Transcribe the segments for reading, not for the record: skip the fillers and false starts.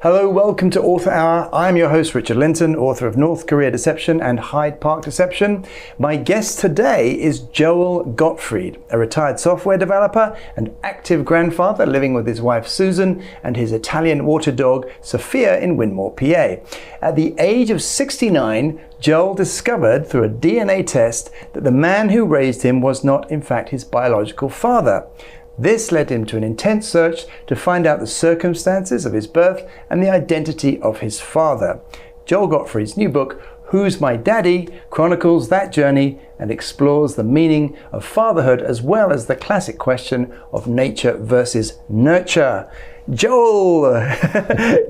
Hello, welcome to Author Hour. I'm your host, Richard Lyntton, author of North Korea Deception and Hyde Park Deception. My guest today is Joel Gottfried, a retired software developer and active grandfather living with his wife Susan and his Italian water dog Sophia in Winmore, PA. At the age of 69, Joel discovered through a DNA test that the man who raised him was not, in fact, his biological father. This led him to an intense search to find out the circumstances of his birth and the identity of his father. Joel Gottfried's new book, Who's My Daddy?, chronicles that journey and explores the meaning of fatherhood as well as the classic question of nature versus nurture. Joel,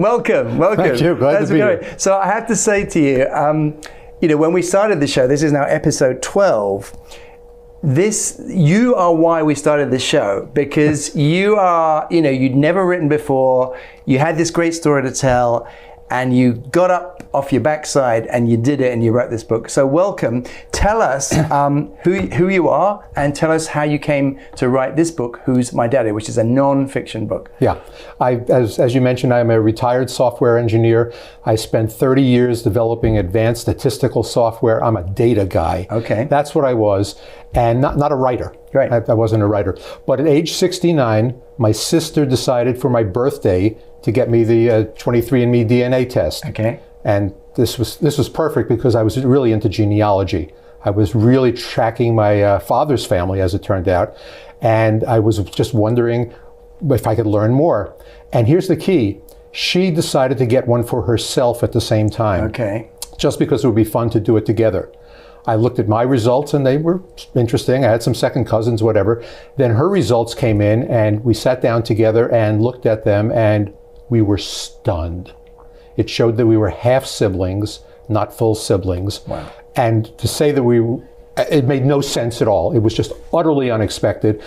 welcome. Thank you, glad to be here. So I have to say to you, when we started the show, this is now episode 12, you are why we started the show, because you are, you'd never written before, you had this great story to tell, and you got up off your backside and you did it and you wrote this book. So welcome. Tell us who you are and tell us how you came to write this book, Who's My Daddy?, which is a non-fiction book. Yeah, as you mentioned, I'm a retired software engineer. I spent 30 years developing advanced statistical software. I'm a data guy. Okay. That's what I was, and not a writer. Right. I wasn't a writer. But at age 69, my sister decided for my birthday to get me the 23andMe DNA test. Okay. And this was perfect because I was really into genealogy. I was really tracking my father's family, as it turned out, and I was just wondering if I could learn more. And here's the key. She decided to get one for herself at the same time. Okay. Just because it would be fun to do it together. I looked at my results and they were interesting. I had some second cousins, whatever. Then her results came in and we sat down together and looked at them and we were stunned. It showed that we were half siblings, not full siblings. Wow. And to say that it made no sense at all. It was just utterly unexpected.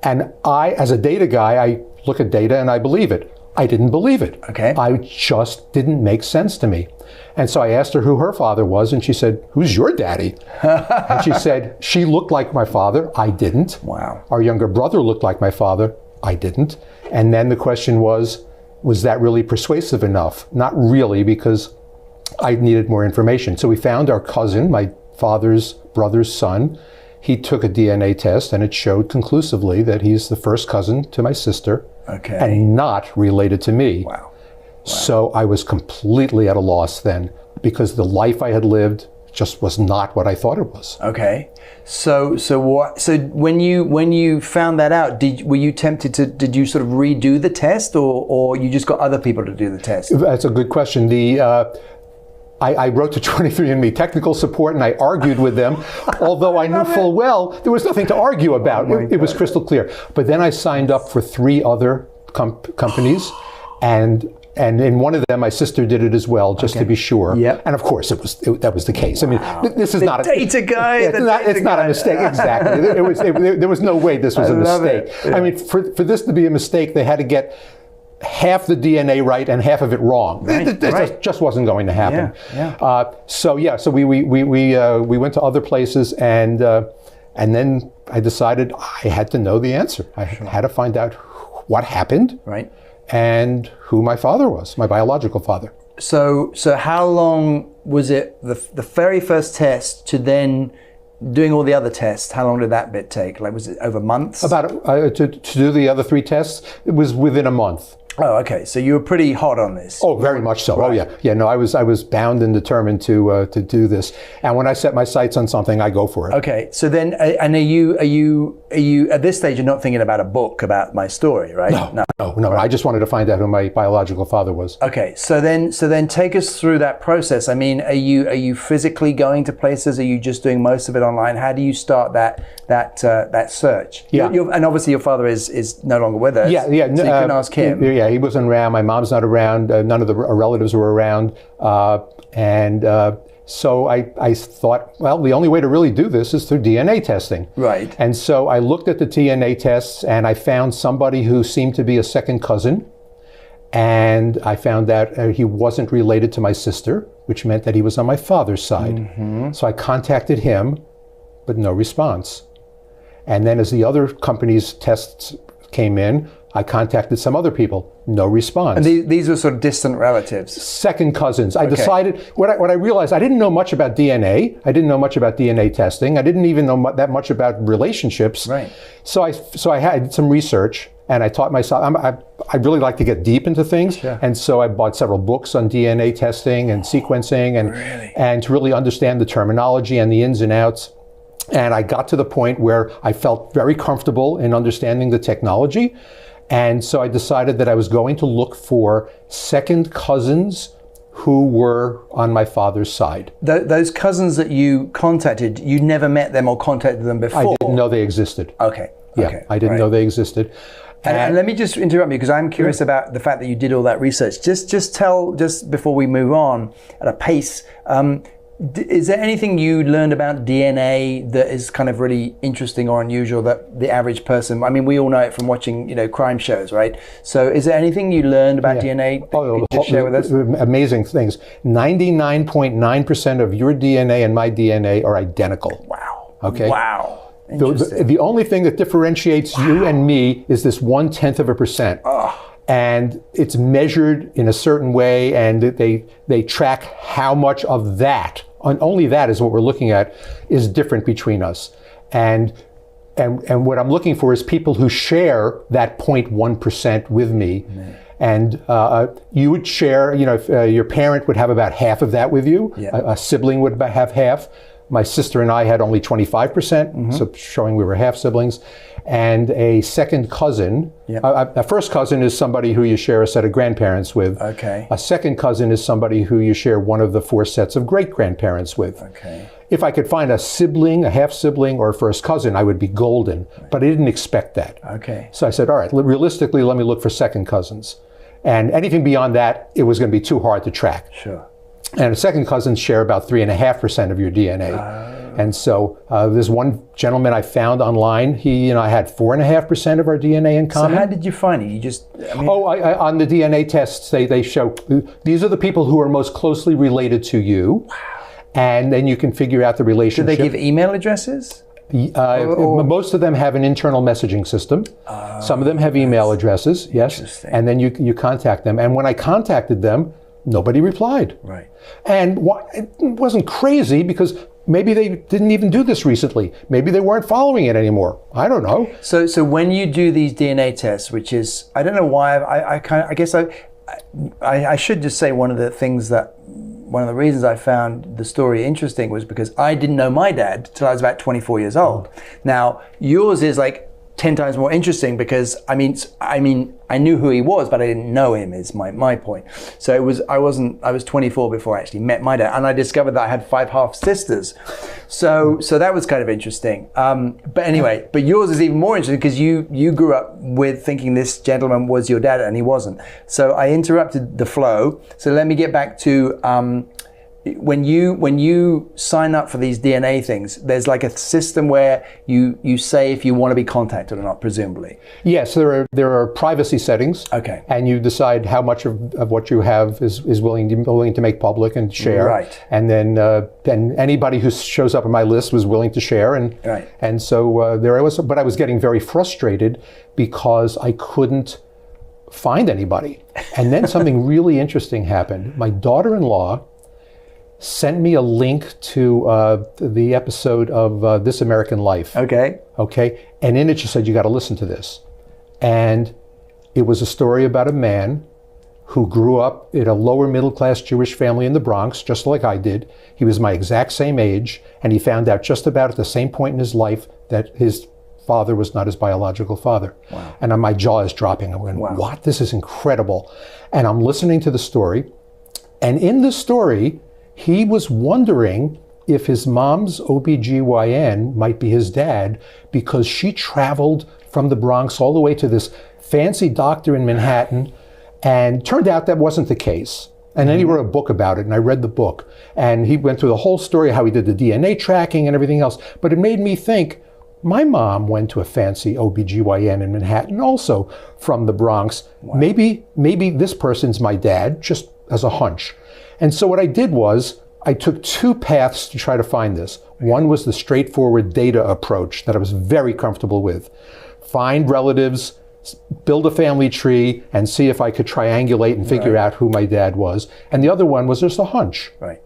And I, as a data guy, I look at data and I believe it. I didn't believe it. Okay. I just didn't make sense to me. And so I asked her who her father was, and she said, "Who's your daddy?" And she said, she looked like my father. I didn't. Wow. Our younger brother looked like my father. I didn't. And then the question was that really persuasive enough? Not really, because I needed more information. So we found our cousin, my father's brother's son. He took a DNA test, and it showed conclusively that he's the first cousin to my sister. Okay. And not related to me. Wow. So I was completely at a loss then, because the life I had lived just was not what I thought it was. Okay. So when you found that out, were you tempted to, did you sort of redo the test, or you just got other people to do the test? That's a good question. I wrote to 23andMe technical support and I argued with them, although I knew full well there was nothing to argue about. It was crystal clear. But then I signed up for 3 other companies, and in one of them my sister did it as well, just to be sure. Yep. And of course that was the case. Wow. I mean, this is not a data guy. It's not a mistake. Exactly. There was no way this was a mistake. Yeah. I mean, for this to be a mistake, they had to get half the DNA right and half of it wrong. Right, It just wasn't going to happen. Yeah. So we went to other places, and then I decided I had to know the answer. I had to find out what happened, Right. and who my father was, my biological father. So how long was it, the very first test to then doing all the other tests? How long did that bit take? Like, was it over months? About to do the other 3 tests, it was within a month. Oh, okay. So you were pretty hot on this. Oh, very much so. Right. Oh, yeah. No, I was bound and determined to do this. And when I set my sights on something, I go for it. Okay. So then, and are you at this stage? You're not thinking about a book about my story, right? No. Right. I just wanted to find out who my biological father was. Okay. So then, take us through that process. I mean, are you physically going to places? Are you just doing most of it online? How do you start that search? Yeah. And obviously, your father is no longer with us. Yeah. So you can ask him. Yeah, he wasn't around. My mom's not around. None of the relatives were around. So I thought, well, the only way to really do this is through DNA testing. Right. And so I looked at the DNA tests and I found somebody who seemed to be a second cousin. And I found that he wasn't related to my sister, which meant that he was on my father's side. Mm-hmm. So I contacted him, but no response. And then as the other companies' tests came in, I contacted some other people. No response. And these were sort of distant relatives? Second cousins. I decided, what I realized, I didn't know much about DNA. I didn't know much about DNA testing. I didn't even know that much about relationships. Right. So I had some research, and I taught myself, I really like to get deep into things. Sure. And so I bought several books on DNA testing and sequencing and to really understand the terminology and the ins and outs. And I got to the point where I felt very comfortable in understanding the technology. And so I decided that I was going to look for second cousins who were on my father's side. Those cousins that you contacted, you never met them or contacted them before? I didn't know they existed. Okay. Yeah, okay. I didn't know they existed. And let me just interrupt you because I'm curious about the fact that you did all that research. Just before we move on at a pace, is there anything you learned about DNA that is kind of really interesting or unusual that the average person, I mean, we all know it from watching, crime shows, right? So is there anything you learned about DNA that you could just share with us? Amazing things. 99.9% of your DNA and my DNA are identical. Wow. Okay. Wow. The only thing that differentiates you and me is this 0.1%. And it's measured in a certain way, and they track how much of that, and only that is what we're looking at, is different between us. And what I'm looking for is people who share that 0.1% with me. And you would share, if your parent would have about half of that with you, a sibling would have half. My sister and I had only 25%, so showing we were half siblings. And a second cousin, a first cousin is somebody who you share a set of grandparents with. Okay. A second cousin is somebody who you share one of the 4 sets of great-grandparents with. Okay. If I could find a sibling, a half-sibling, or a first cousin, I would be golden. But I didn't expect that. Okay. So I said, all right, realistically, let me look for second cousins. And anything beyond that, it was going to be too hard to track. Sure. And second cousins share about 3.5% of your DNA. And so there's one gentleman I found online. He and I had 4.5% of our DNA in common. So how did you find it? You just... on the DNA tests, they show these are the people who are most closely related to you. Wow. And then you can figure out the relationship. Did they give email addresses? Most of them have an internal messaging system. Some of them have email addresses, yes. And then you contact them. And when I contacted them, nobody replied. Right. And it wasn't crazy because maybe they didn't even do this recently. Maybe they weren't following it anymore. I don't know. So when you do these DNA tests, which is, I don't know why, I guess I should just say one of the reasons I found the story interesting was because I didn't know my dad till I was about 24 years old. Now, yours is like 10 times more interesting because I mean I knew who he was, but I didn't know him is my point. So I was 24 before I actually met my dad, and I discovered that I had 5 half sisters. So that was kind of interesting. But anyway, but yours is even more interesting because you grew up with thinking this gentleman was your dad and he wasn't. So I interrupted the flow. So let me get back to when you sign up for these DNA things, there's like a system where you say if you want to be contacted or not, presumably. Yes, there are privacy settings. Okay. And you decide how much of what you have is willing to make public and share. Right. And then anybody who shows up on my list was willing to share. And so there I was, but I was getting very frustrated because I couldn't find anybody. And then something really interesting happened. My daughter-in-law sent me a link to the episode of This American Life. Okay. And in it she said, you got to listen to this. And it was a story about a man who grew up in a lower middle class Jewish family in the Bronx, just like I did. He was my exact same age, and he found out just about at the same point in his life that his father was not his biological father. Wow. And my jaw is dropping. I'm going, wow. What? This is incredible. And I'm listening to the story. And in the story, he was wondering if his mom's OBGYN might be his dad because she traveled from the Bronx all the way to this fancy doctor in Manhattan, and turned out that wasn't the case. And then he wrote a book about it, and I read the book. And he went through the whole story, how he did the DNA tracking and everything else. But it made me think, my mom went to a fancy OBGYN in Manhattan, also from the Bronx. Wow. Maybe this person's my dad, just as a hunch. And so what I did was, I took 2 paths to try to find this. One was the straightforward data approach that I was very comfortable with. Find relatives, build a family tree, and see if I could triangulate and figure out who my dad was. And the other one was just a hunch. Right.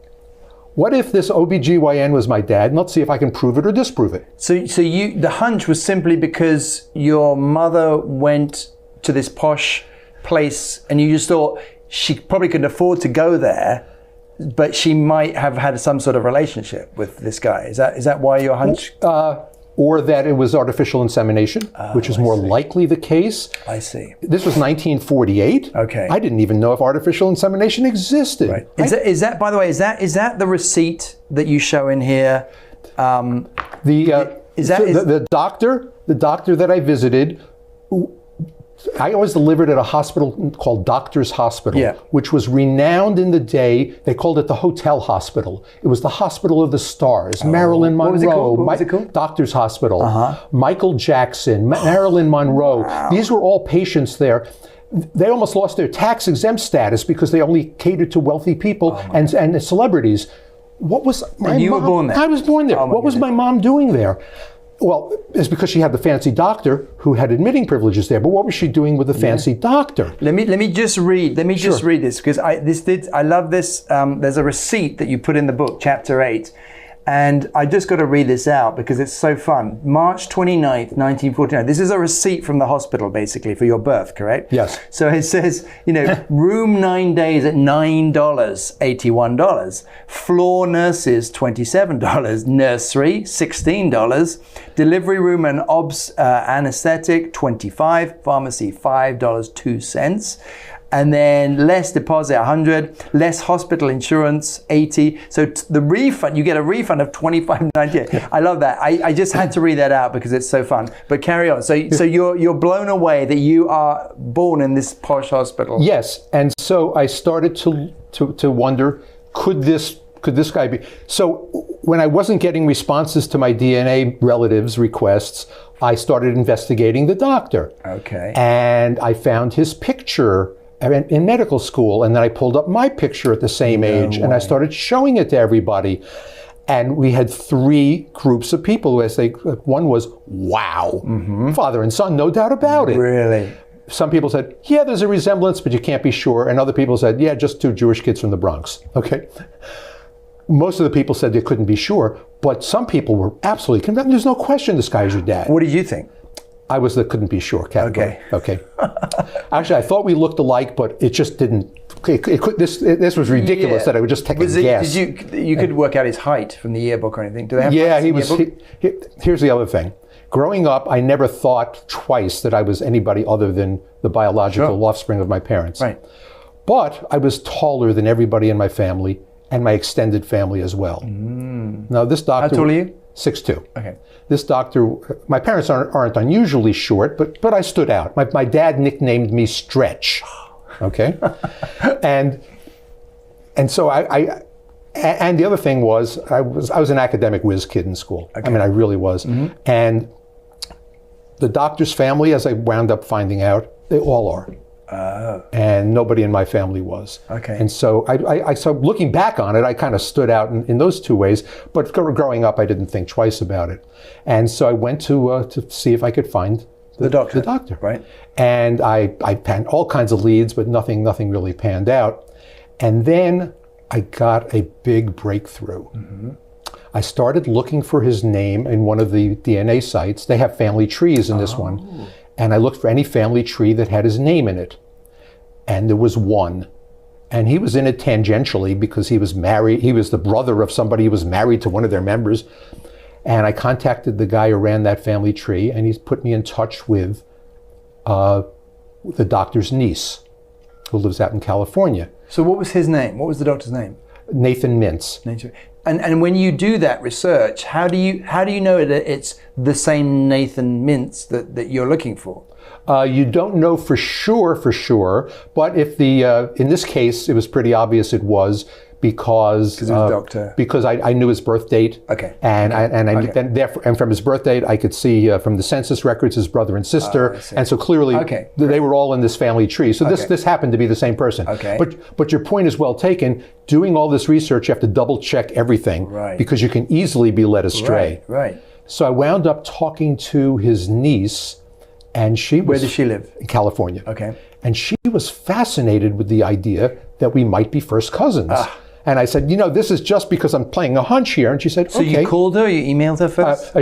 What if this OBGYN was my dad? And let's see if I can prove it or disprove it. So the hunch was simply because your mother went to this posh place and you just thought she probably couldn't afford to go there, but she might have had some sort of relationship with this guy. Is that why your hunch? Or that it was artificial insemination, which is more likely the case. I see. This was 1948. Okay. I didn't even know if artificial insemination existed. Right. Is that, by the way, is that the receipt that you show in here? The doctor that I visited, I was delivered at a hospital called Doctor's Hospital, which was renowned in the day. They called it the Hotel Hospital. It was the Hospital of the Stars. Marilyn Monroe. What was it called? Doctor's Hospital. Michael Jackson, Marilyn Monroe. Wow. These were all patients there. They almost lost their tax-exempt status because they only catered to wealthy people and celebrities. What was my mom? You were born there? I was born there. What was my mom doing there? Well, it's because she had the fancy doctor who had admitting privileges there. But what was she doing with the fancy doctor? Let me just read this because I love this. There's a receipt that you put in the book, chapter 8. And I just got to read this out because it's so fun. March 29th, 1949. This is a receipt from the hospital, basically, for your birth, correct? Yes. So it says, room 9 days at $9, $81. Floor nurses, $27. Nursery, $16. Delivery room and obs anesthetic, $25. Pharmacy, $5, 2 cents. And then less deposit, $100, less hospital insurance, $80. So the refund, you get a refund of $25.98. I love that. I just had to read that out because it's so fun. But carry on. So you're blown away that you are born in this posh hospital. Yes, and so I started to wonder, could this guy be? So when I wasn't getting responses to my DNA relatives' requests, I started investigating the doctor. Okay. And I found his picture in medical school, and then I pulled up my picture at the same age, and I started showing it to everybody. And we had 3 groups of people. One was, wow, father and son, no doubt about it. Really? Some people said, yeah, there's a resemblance, but you can't be sure. And other people said, yeah, just 2 Jewish kids from the Bronx. Okay. Most of the people said they couldn't be sure, but some people were absolutely convinced. There's no question this guy is your dad. What did you think? I was the couldn't be sure category. Okay. Actually, I thought we looked alike, but it just didn't. This was ridiculous that I would just take a guess. You could work out his height from the yearbook or anything. Do they have he was. Here's the other thing. Growing up, I never thought twice that I was anybody other than the biological offspring of my parents. Right. But I was taller than everybody in my family and my extended family as well. Now, this doctor. How tall are you? 6'2". Okay. This doctor, my parents aren't unusually short, but I stood out. My dad nicknamed me Stretch. Okay. and so and the other thing was I was an academic whiz kid in school. Okay. I mean, I really was. And the doctor's family, as I wound up finding out, they all are. And nobody in my family was. Okay. And so so looking back on it, I kind of stood out in those 2 ways. But growing up, I didn't think twice about it. And so I went to see if I could find the doctor. Right. And I panned all kinds of leads, but nothing really panned out. And then I got a big breakthrough. I started looking for his name in one of the DNA sites. They have family trees in this one. And I looked for any family tree that had his name in it. And there was one. And he was in it tangentially because he was married. He was the brother of somebody who was married to one of their members. And I contacted the guy who ran that family tree, and he's put me in touch with the doctor's niece, who lives out in California. So what was his name? What was the doctor's name? Nathan Mintz. And when you do that research, how do you know that it's the same Nathan Mintz that you're looking for? You don't know for sure, but if in this case, it was pretty obvious it was, because he was a doctor. Because I knew his birth date. Okay. And from his birth date, I could see from the census records his brother and sister, and so clearly they were all in this family tree. So this happened to be the same person. Okay. But your point is well taken. Doing all this research, you have to double check everything, because you can easily be led astray. Right. So I wound up talking to his niece, and she was... Where does she live? In California. Okay. And she was fascinated with the idea that we might be first cousins. And I said, this is just because I'm playing a hunch here. And she said, so you called her, you emailed her first?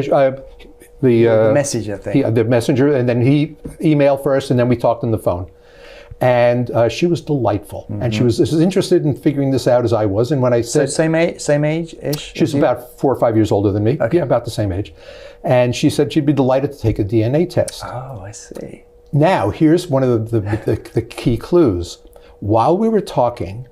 The messenger thing. The messenger, and then he emailed first, and then we talked on the phone. And she was delightful. And she was as interested in figuring this out as I was. And when I said... So same age-ish? She's about 4 or 5 years older than me. Okay. Yeah, about the same age. And she said she'd be delighted to take a DNA test. Oh, I see. Now, here's one of the key clues. While we were talking,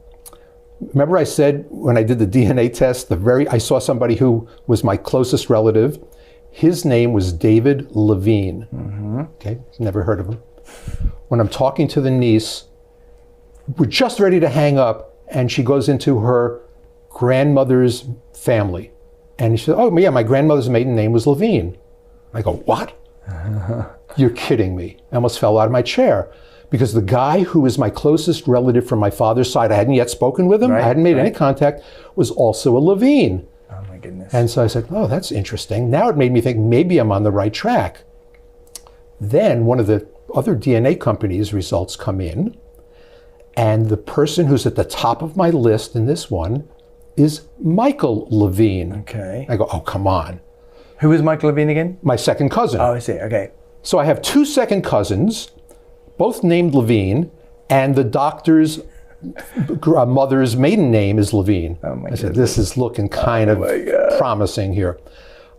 remember I said when I did the DNA test, I saw somebody who was my closest relative. His name was David Levine. Okay, never heard of him. When I'm talking to the niece, we're just ready to hang up, and she goes into her grandmother's family. And she said, oh yeah, my grandmother's maiden name was Levine. I go, what? You're kidding me. I almost fell out of my chair. Because the guy who is my closest relative from my father's side, I hadn't yet spoken with him, I hadn't made any contact, was also a Levine. Oh my goodness. And so I said, oh, that's interesting. Now it made me think maybe I'm on the right track. Then one of the other DNA companies' results come in, and the person who's at the top of my list in this one is Michael Levine. Okay. I go, oh, come on. Who was Michael Levine again? My second cousin. Oh, I see. Okay. So I have 2 second cousins, both named Levine, and the doctor's mother's maiden name is Levine. Oh my I said, this is looking kind of promising here.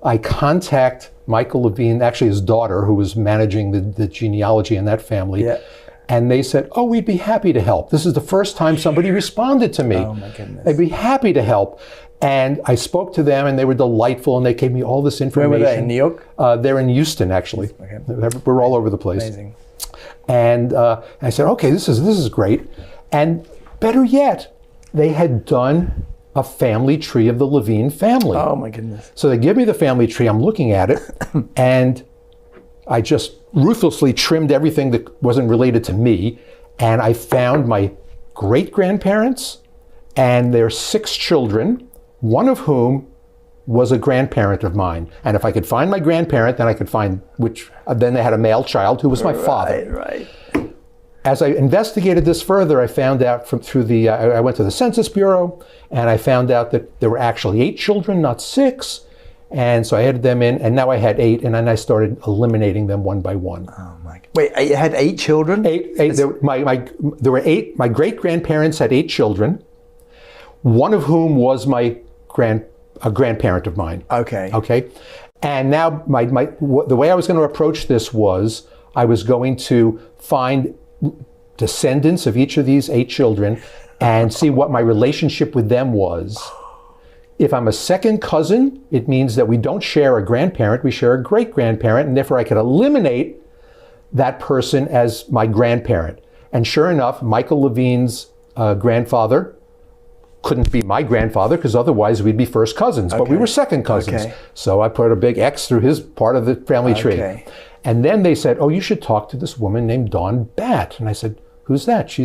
I contact Michael Levine, actually his daughter, who was managing the genealogy in that family. Yeah. And they said, oh, we'd be happy to help. This is the first time somebody responded to me. Oh my goodness. They'd be happy to help. And I spoke to them, and they were delightful, and they gave me all this information. Where were they, in New York? They're in Houston, actually. Okay. We're all over the place. Amazing. And I said, okay, this is great. And better yet, they had done a family tree of the Levine family. Oh my goodness. So they give me the family tree, I'm looking at it, and I just ruthlessly trimmed everything that wasn't related to me, and I found my great-grandparents and their 6 children, one of whom was a grandparent of mine. And if I could find my grandparent, then I could find then they had a male child who was my father. Right. As I investigated this further, I found out I went to the Census Bureau, and I found out that there were actually 8 children, not 6. And so I added them in, and now I had 8, and then I started eliminating them one by one. Oh my! Wait, you had 8 children? 8. There were 8. My great-grandparents had 8 children, one of whom was a grandparent of mine. Okay. Okay. And now the way I was going to approach this was I was going to find descendants of each of these 8 children and see what my relationship with them was. If I'm a second cousin, it means that we don't share a grandparent, we share a great-grandparent, and therefore I could eliminate that person as my grandparent. And sure enough, Michael Levine's grandfather couldn't be my grandfather because otherwise we'd be first cousins, but we were second cousins. Okay. So I put a big X through his part of the family tree. And then they said, oh, you should talk to this woman named Dawn Batt. And I said, who's that? She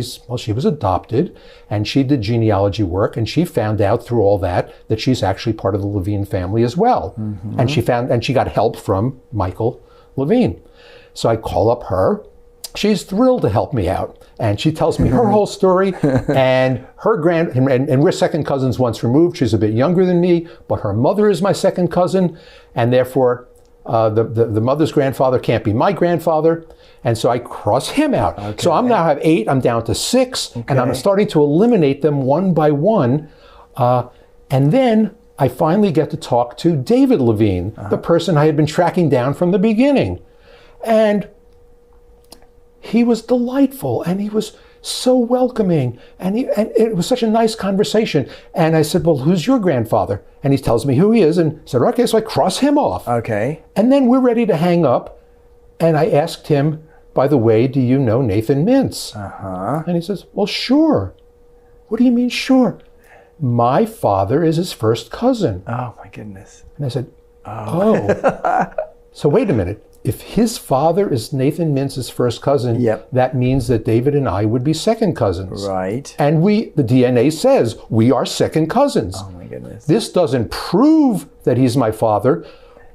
was adopted, and she did genealogy work, and she found out through all that she's actually part of the Levine family as well. Mm-hmm. And she got help from Michael Levine. So I call up her. She's thrilled to help me out. And she tells me her whole story, and and we're second cousins once removed. She's a bit younger than me, but her mother is my second cousin, and therefore the mother's grandfather can't be my grandfather. And so I cross him out. Okay. So I now have 8, I'm down to 6, and I'm starting to eliminate them one by one. And then I finally get to talk to David Levine, the person I had been tracking down from the beginning. And he was delightful, and he was so welcoming, and it was such a nice conversation. And I said, well, who's your grandfather? And he tells me who he is, and said, okay, so I cross him off. Okay. And then we're ready to hang up, and I asked him, by the way, do you know Nathan Mintz? Uh-huh. And he says, well, sure. What do you mean, sure? my father is his first cousin. Oh, my goodness. And I said, oh. So wait a minute. If his father is Nathan Mintz's first cousin, that means that David and I would be second cousins. Right. And the DNA says we are second cousins. Oh, my goodness. This doesn't prove that he's my father,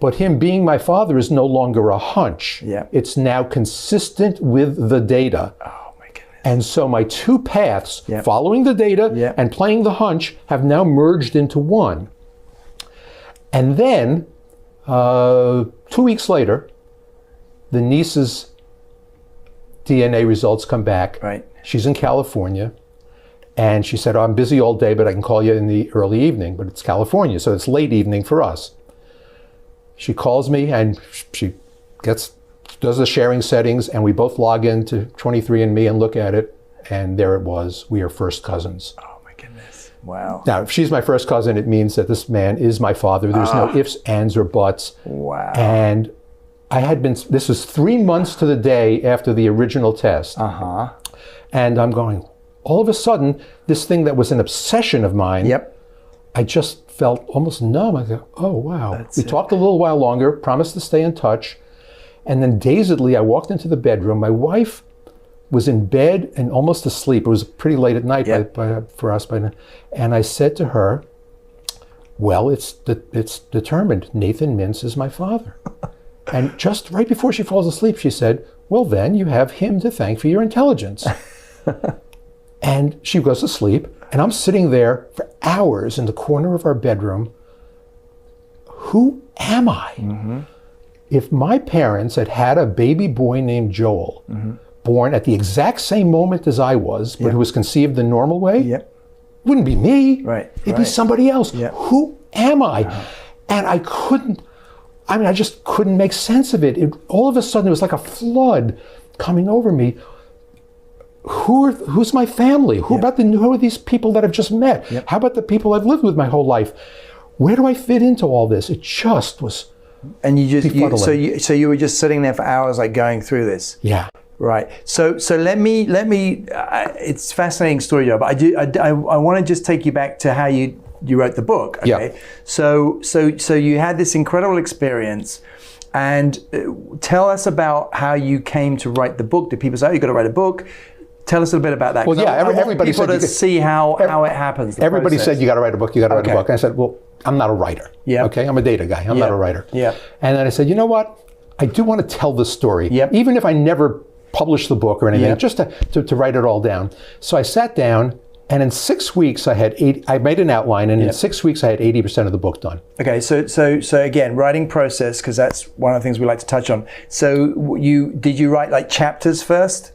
but him being my father is no longer a hunch. Yeah. It's now consistent with the data. Oh, my goodness. And so my two paths, following the data and playing the hunch, have now merged into one. And then, 2 weeks later, the niece's DNA results come back. Right. She's in California. And she said, I'm busy all day, but I can call you in the early evening. But it's California, so it's late evening for us. She calls me and she does the sharing settings, and we both log into 23andMe and look at it. And there it was. We are first cousins. Oh, my goodness. Wow. Now, if she's my first cousin, it means that this man is my father. There's no ifs, ands, or buts. Wow. And this was 3 months to the day after the original test. And I'm going, all of a sudden, this thing that was an obsession of mine, I just felt almost numb. I go, oh, wow. We talked a little while longer, promised to stay in touch. And then dazedly, I walked into the bedroom. My wife was in bed and almost asleep. It was pretty late at night for us by then. And I said to her, well, it's determined. Nathan Mintz is my father. And just right before she falls asleep, she said, well, then you have him to thank for your intelligence. And she goes to sleep, and I'm sitting there for hours in the corner of our bedroom. Who am I? If my parents had had a baby boy named Joel, born at the exact same moment as I was, but who was conceived the normal way, wouldn't be me. Right. It'd be somebody else. Who am I? And I just couldn't make sense of it. All of a sudden, it was like a flood coming over me. Who's my family? Who are these people that I've just met? How about the people I've lived with my whole life? Where do I fit into all this? It just was. And so you were just sitting there for hours, like going through this. Yeah. Right. So let me. It's a fascinating story, Joe. But I want to just take you back to how you wrote the book. Okay. Yeah. So you had this incredible experience, and tell us about how you came to write the book. Did people say, "Oh, you got to write a book"? Tell us a little bit about that. Well, yeah. Everybody said to see how it happens. Everybody said you got to write a book. You got to write a book. And I said, well, I'm not a writer. Yeah. Okay. I'm a data guy. I'm not a writer. Yeah. And then I said, you know what? I do want to tell the story, even if I never publish the book or anything, just to write it all down. So I sat down, and in 6 weeks I made an outline, and in 6 weeks I had 80% of the book done. Okay, so again, writing process, because that's one of the things we like to touch on. So did you write like chapters first?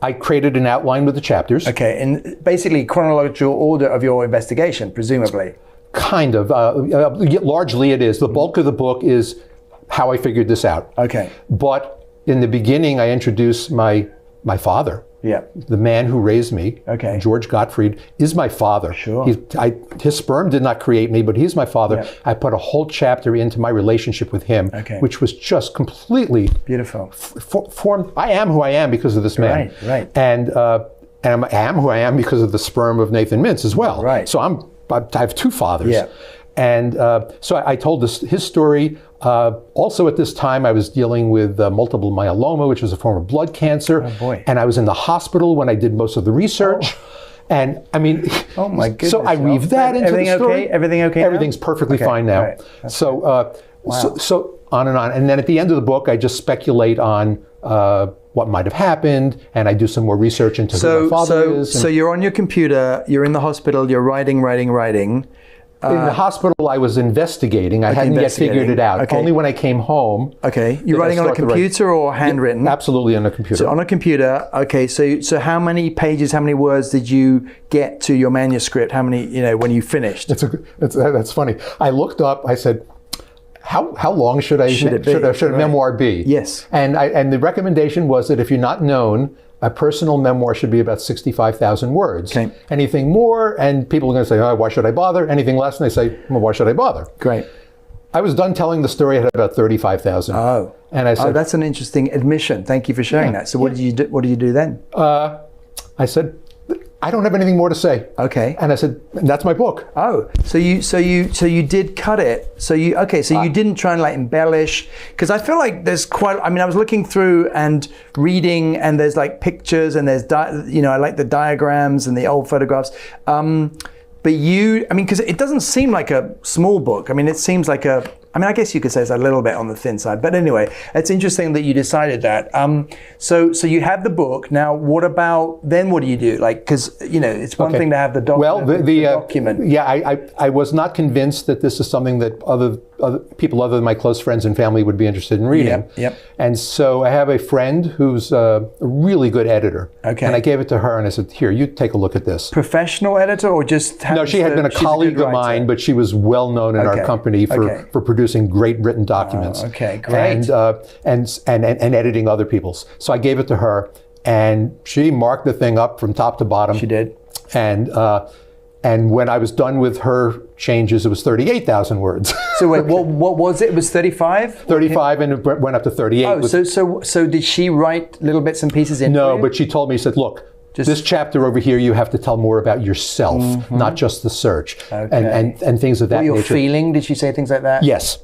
I created an outline with the chapters. Okay, and basically chronological order of your investigation, presumably. Kind of. Largely it is. The bulk of the book is how I figured this out. Okay. But in the beginning, I introduced my father. Yeah. The man who raised me, Joel Gottfried, is my father. Sure. His sperm did not create me, but he's my father. Yeah. I put a whole chapter into my relationship with him, which was just completely beautiful. Formed. I am who I am because of this man. Right. And I am who I am because of the sperm of Nathan Mintz as well. Right. So I have two fathers. Yeah. And so I told his story. Also at this time, I was dealing with multiple myeloma, which is a form of blood cancer. Oh, boy. And I was in the hospital when I did most of the research. And I mean, oh my goodness. So I weave that into the story. Everything okay? Everything's perfectly fine now. Right. So on and on. And then at the end of the book, I just speculate on what might have happened, and I do some more research into who my father is. So you're on your computer, you're in the hospital, you're writing. In the hospital, I was investigating. I hadn't yet figured it out. Okay. Only when I came home. Okay. You're writing on a computer or handwritten? Yeah, absolutely on a computer. So on a computer. Okay. So how many pages, how many words did you get to your manuscript? How many, when you finished? That's funny. I looked up. I said, how long should a memoir be? Yes. And the recommendation was that if you're not known, a personal memoir should be about 65,000 words. Okay. Anything more, and people are going to say, oh, why should I bother? Anything less, and they say, well, why should I bother? Great. I was done telling the story at about 35,000. Oh. And I said, that's an interesting admission. Thank you for sharing that. So what did you do then? I said, I don't have anything more to say. Okay. And I said, that's my book. Oh, so you did cut it. So you didn't try and like embellish, because I feel like there's quite. I mean, I was looking through and reading, and there's like pictures, and there's I like the diagrams and the old photographs. But because it doesn't seem like a small book. I mean, it seems like I guess you could say it's a little bit on the thin side. But anyway, it's interesting that you decided that. So you have the book. Now, what do you do? Like, because, it's one thing to have the document. Well, the document. Yeah, I was not convinced that this is something that other people other than my close friends and family would be interested in reading. Yep. And so I have a friend who's a really good editor. Okay. And I gave it to her and I said, here, you take a look at this. No, she had been a colleague of mine, but she was well known in our company for producing great written documents. Okay, great. And editing other people's. So I gave it to her and she marked the thing up from top to bottom. She did. And when I was done with her changes, it was 38,000 words. So wait, what was it? It was 35? 35, and it went up to 38. Oh, so did she write little bits and pieces in? No, but she told me, she said, look, this chapter over here, you have to tell more about yourself, not just the search, and things of that nature. Your feeling? Did she say things like that? Yes.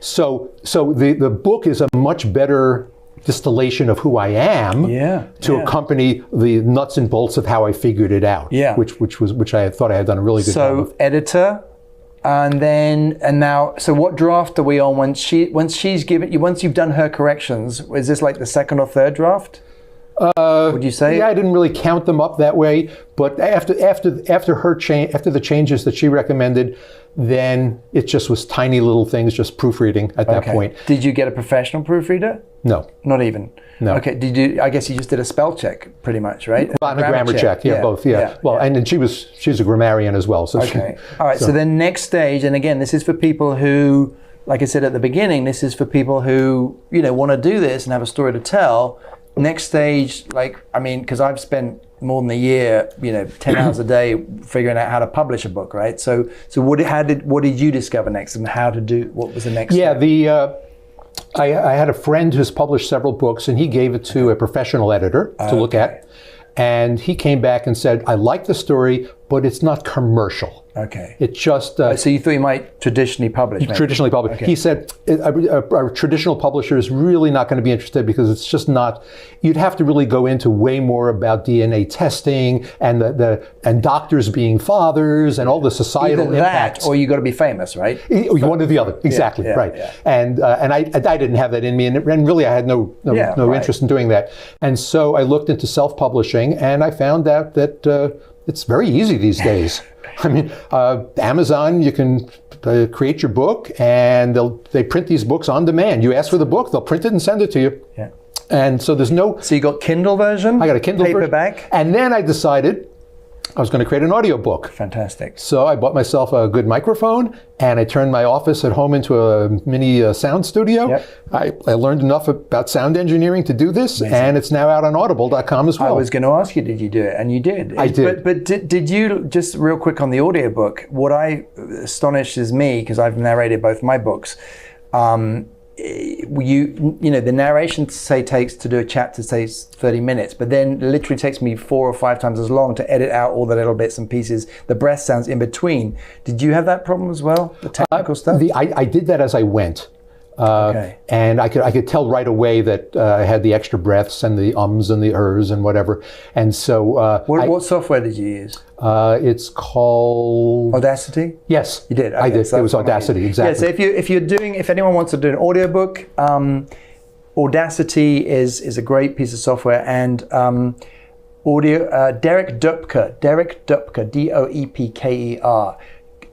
So the book is a much better distillation of who I am to accompany the nuts and bolts of how I figured it out. Which I thought I had done a really good job of. So editor, and now. So what draft are we on once she's given you? Once you've done her corrections, is this like the second or third draft? Would you say? Yeah, I didn't really count them up that way, but after the changes that she recommended, then it just was tiny little things, just proofreading at that point. Did you get a professional proofreader? No. Not even? No. Okay, I guess you just did a spell check pretty much, right? Well, and a grammar check. Yeah, both, yeah. Well, and she's a grammarian as well. So okay. All right, so then next stage, and again, this is for people who, like I said at the beginning, this is for people who, want to do this and have a story to tell. Next stage, because I've spent more than a year, 10 hours a day figuring out how to publish a book, right? So what did you discover next, and what was the next step? I had a friend who's published several books, and he gave it to a professional editor to look at. And he came back and said, I like the story, but it's not commercial. Okay. It just... so you thought you might traditionally publish, maybe? Traditionally publish. Okay. He said a traditional publisher is really not going to be interested because it's just not... You'd have to really go into way more about DNA testing and and doctors being fathers and all the societal impacts. Or you got to be famous, right? One or the other. Exactly, right. Yeah. And I didn't have that in me, and really I had no interest in doing that. And so I looked into self-publishing, and I found out that it's very easy these days. I mean, Amazon, you can create your book, and they print these books on demand. You ask for the book, they'll print it and send it to you. Yeah. And so there's no... So you got Kindle version? I got a Kindle paperback. Version. And then I decided I was going to create an audiobook. Fantastic. So I bought myself a good microphone, and I turned my office at home into a mini sound studio. Yep. I learned enough about sound engineering to do this. Amazing. And it's now out on audible.com as well. I was going to ask you, did you do it? And you did. I did. But did you, just real quick on the audiobook, what astonishes me, because I've narrated both my books, the narration takes to do a chapter takes 30 minutes, but then it literally takes me 4 or 5 times as long to edit out all the little bits and pieces, the breath sounds in between. Did you have that problem as well, the technical stuff? I did that as I went. And I could tell right away that I had the extra breaths and the ums and the ers and whatever. And so what software did you use? It's called Audacity. Yes, you did. Okay, I did. So it was Audacity, exactly. Yeah. So if anyone wants to do an audiobook, Audacity is a great piece of software, and Derek Doepker, Doepker,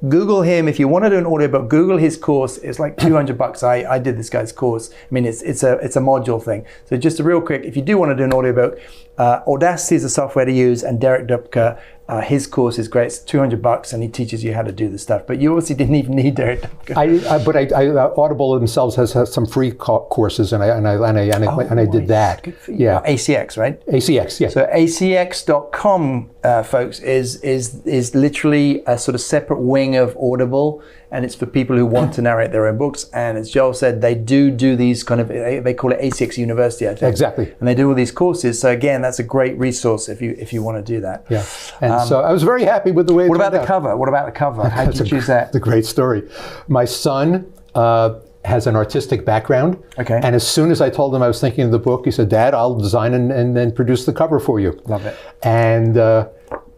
Google him if you want to do an audiobook. Google his course. It's like $200. I did this guy's course. I mean, it's a module thing. So just a real quick, if you do want to do an audiobook, Audacity is the software to use, and Derek Doepker, his course is great. It's $200, and he teaches you how to do the stuff. But you obviously didn't even need Derek Doepker. Audible themselves has some free courses, and I did that. Good for you. Yeah, ACX, right? ACX, yeah. So ACX.com, folks, is literally a sort of separate wing of Audible, and it's for people who want to narrate their own books. And as Joel said, they do these kind of, they call it ACX University, I think. Exactly. And they do all these courses. So again, that's a great resource if you want to do that. Yeah. And so I was very happy with the way it What about turned the out. cover? What about the cover? How did you choose that? It's a great story. My son has an artistic background. Okay. And as soon as I told him I was thinking of the book, he said, Dad, I'll design and then produce the cover for you. Love it.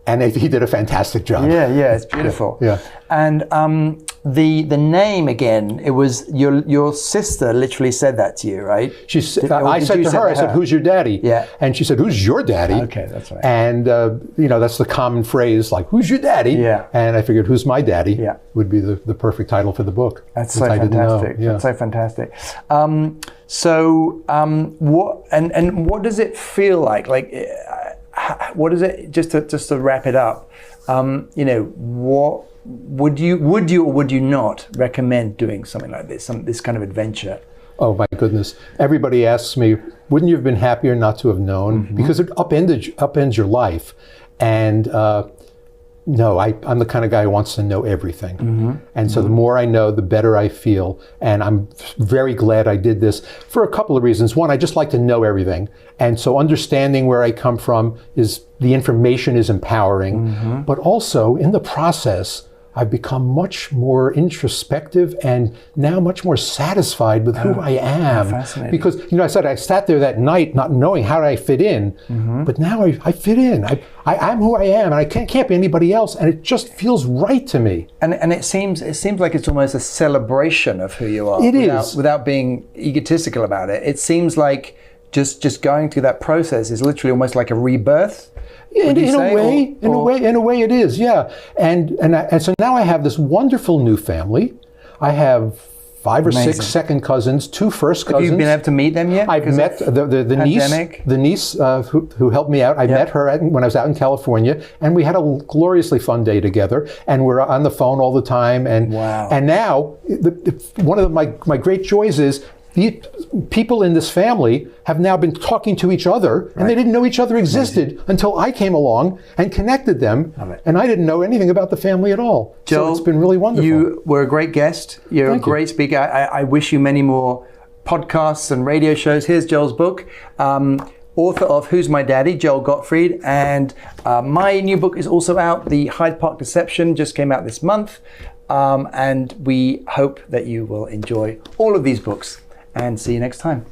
And he did a fantastic job. Yeah, it's beautiful. Yeah. And the name again, it was your sister literally said that to you, right? I said to her, I said, who's your daddy? Yeah. And she said, who's your daddy? Okay, that's right. And, that's the common phrase, like, who's your daddy? Yeah. And I figured, who's my daddy? Yeah. Would be the perfect title for the book. That's so fantastic. Yeah. That's so fantastic. What does it feel like? Like, what is it? Just to wrap it up, what would you or would you not recommend doing something like this? This kind of adventure? Oh my goodness! Everybody asks me, wouldn't you have been happier not to have known? Mm-hmm. Because it upends your life, and no, I'm the kind of guy who wants to know everything. Mm-hmm. And so the more I know, the better I feel. And I'm very glad I did this for a couple of reasons. One, I just like to know everything. And so understanding where I come from the information is empowering. Mm-hmm. But also in the process, I've become much more introspective and now much more satisfied with who I am. Fascinating. Because, I said I sat there that night not knowing how I fit in, mm-hmm. but now I fit in. I'm who I am, and I can't be anybody else, and it just feels right to me. And it seems like it's almost a celebration of who you are. It is. Without being egotistical about it. It seems like just going through that process is literally almost like a rebirth. In a way it is, yeah. And so now I have this wonderful new family. I have 5 or 6 second cousins, 2 first cousins. Have you been able to meet them yet? I've met the niece who helped me out. I met her when I was out in California, and we had a gloriously fun day together. And we're on the phone all the time. And wow. And now one of my great joys is the people in this family have now been talking to each other, and they didn't know each other existed until I came along and connected them, and I didn't know anything about the family at all. Joel, so it's been really wonderful. You were a great guest. You're a great speaker. I wish you many more podcasts and radio shows. Here's Joel's book. Author of Who's My Daddy, Joel Gottfried, and my new book is also out. The Hyde Park Deception just came out this month, and we hope that you will enjoy all of these books. And see you next time.